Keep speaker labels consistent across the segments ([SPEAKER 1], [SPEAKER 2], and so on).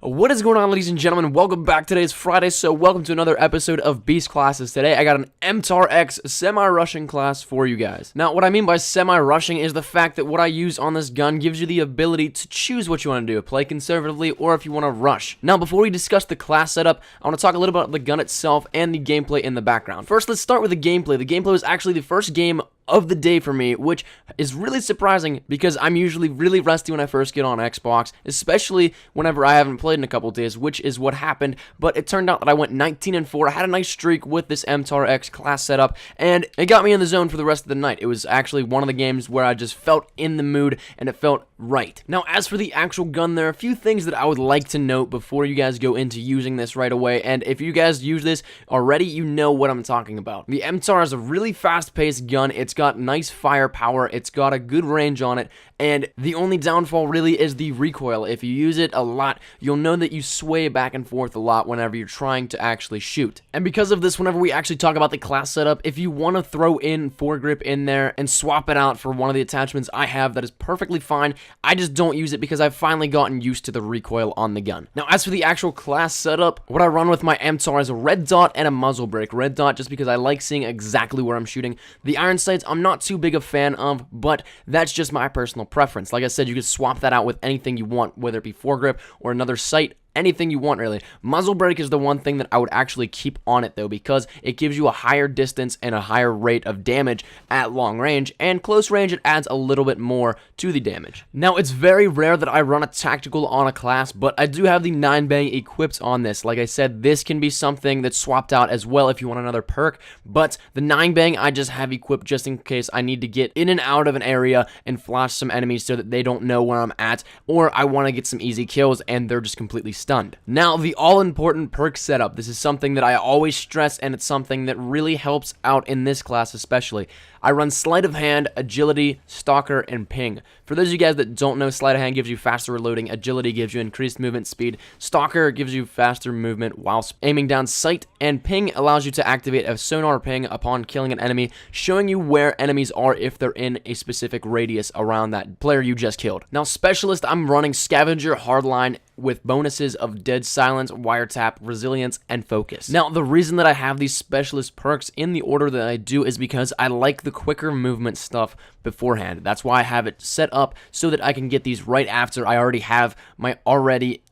[SPEAKER 1] What is going on, ladies and gentlemen? Welcome back. Today is Friday, so welcome to another episode of Beast Classes. Today I got an MTAR-X semi-rushing class for you guys. Now, what I mean by semi-rushing is the fact that what I use on this gun gives you the ability to choose what you want to do, play conservatively, or if you want to rush. Now, before we discuss the class setup, I want to talk a little bit about the gun itself and the gameplay in the background. First, let's start with the gameplay. The gameplay was actually the first game of the day for me, which is really surprising because I'm usually really rusty when I first get on Xbox, especially whenever I haven't played in a couple days, which is what happened. But it turned out that I went 19-4. I had a nice streak with this MTAR-X class setup, and it got me in the zone for the rest of the night. It was actually one of the games where I just felt in the mood, and it felt right. Now, as for the actual gun, there are a few things that I would like to note before you guys go into using this right away, and if you guys use this already, you know what I'm talking about. The MTAR is a really fast-paced gun. It's got nice firepower, it's got a good range on it, and the only downfall really is the recoil. If you use it a lot, you'll know that you sway back and forth a lot whenever you're trying to actually shoot. And because of this, whenever we actually talk about the class setup, if you want to throw in foregrip in there and swap it out for one of the attachments I have, that is perfectly fine. I just don't use it because I've finally gotten used to the recoil on the gun. Now, as for the actual class setup, what I run with my MTAR is a red dot and a muzzle brake. Red dot just because I like seeing exactly where I'm shooting. The iron sights I'm not too big a fan of, but that's just my personal preference. Like I said, you can swap that out with anything you want, whether it be foregrip or another sight. Anything you want, really. Muzzle brake is the one thing that I would actually keep on it, though, because it gives you a higher distance and a higher rate of damage at long range, and close range it adds a little bit more to the damage. Now, it's very rare that I run a tactical on a class, but I do have the 9-bang equipped on this. Like I said, this can be something that's swapped out as well if you want another perk, but the 9-bang I just have equipped just in case I need to get in and out of an area and flash some enemies so that they don't know where I'm at, or I want to get some easy kills and they're just completely stunned. Now, the all-important perk setup. This is something that I always stress, and it's something that really helps out in this class especially. I run sleight of hand, agility, stalker, and ping. For those of you guys that don't know, sleight of hand gives you faster reloading, agility gives you increased movement speed, stalker gives you faster movement while aiming down sight, and ping allows you to activate a sonar ping upon killing an enemy, showing you where enemies are if they're in a specific radius around that player you just killed. Now, specialist, I'm running scavenger, hardline, with bonuses of dead silence, wiretap, resilience, and focus. Now, the reason that I have these specialist perks in the order that I do is because I like the quicker movement stuff beforehand. That's why I have it set up so that I can get these right after I already have my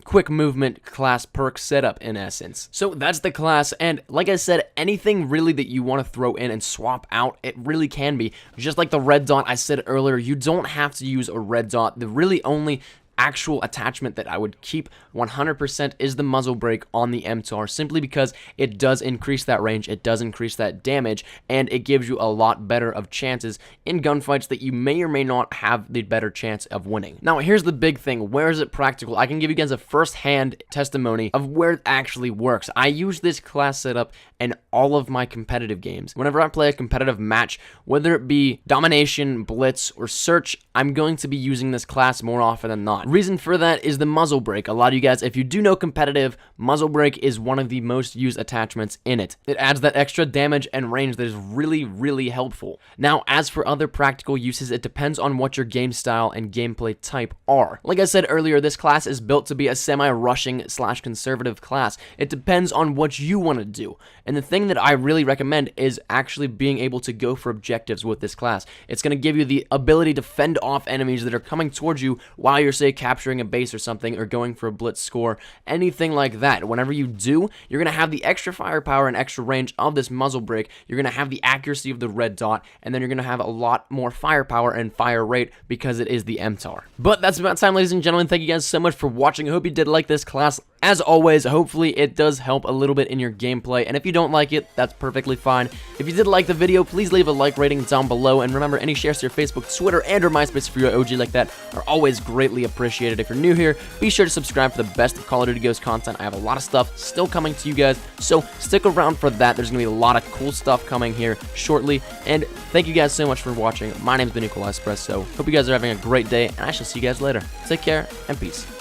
[SPEAKER 1] quick movement class perk setup, in essence. So that's the class, and like I said, anything really that you want to throw in and swap out, it really can be. Just like the red dot I said earlier, you don't have to use a red dot. The really only actual attachment that I would keep 100% is the muzzle brake on the MTAR, simply because it does increase that range, it does increase that damage, and it gives you a lot better of chances in gunfights that you may or may not have the better chance of winning. Now, here's the big thing. Where is it practical? I can give you guys a first-hand testimony of where it actually works. I use this class setup in all of my competitive games. Whenever I play a competitive match, whether it be domination, blitz, or search, I'm going to be using this class more often than not. Reason for that is the muzzle brake. A lot of you guys, if you do know competitive, muzzle brake is one of the most used attachments in it. It adds that extra damage and range that is really, really helpful. Now, as for other practical uses, it depends on what your game style and gameplay type are. Like I said earlier, this class is built to be a semi-rushing / conservative class. It depends on what you want to do. And the thing that I really recommend is actually being able to go for objectives with this class. It's going to give you the ability to fend off enemies that are coming towards you while you're, say, capturing a base or something, or going for a blitz score, anything like that. Whenever you do, you're going to have the extra firepower and extra range of this muzzle brake, you're going to have the accuracy of the red dot, and then you're going to have a lot more firepower and fire rate because it is the MTAR. But that's about time, ladies and gentlemen. Thank you guys so much for watching. I hope you did like this class. As always, hopefully it does help a little bit in your gameplay, and if you don't like it, that's perfectly fine. If you did like the video, please leave a like rating down below, and remember, any shares to your Facebook, Twitter, and or MySpace for your OG like that are always greatly appreciated. If you're new here, be sure to subscribe for the best of Call of Duty Ghosts content. I have a lot of stuff still coming to you guys, so stick around for that. There's going to be a lot of cool stuff coming here shortly, and thank you guys so much for watching. My name's been Espresso. Hope you guys are having a great day, and I shall see you guys later. Take care, and peace.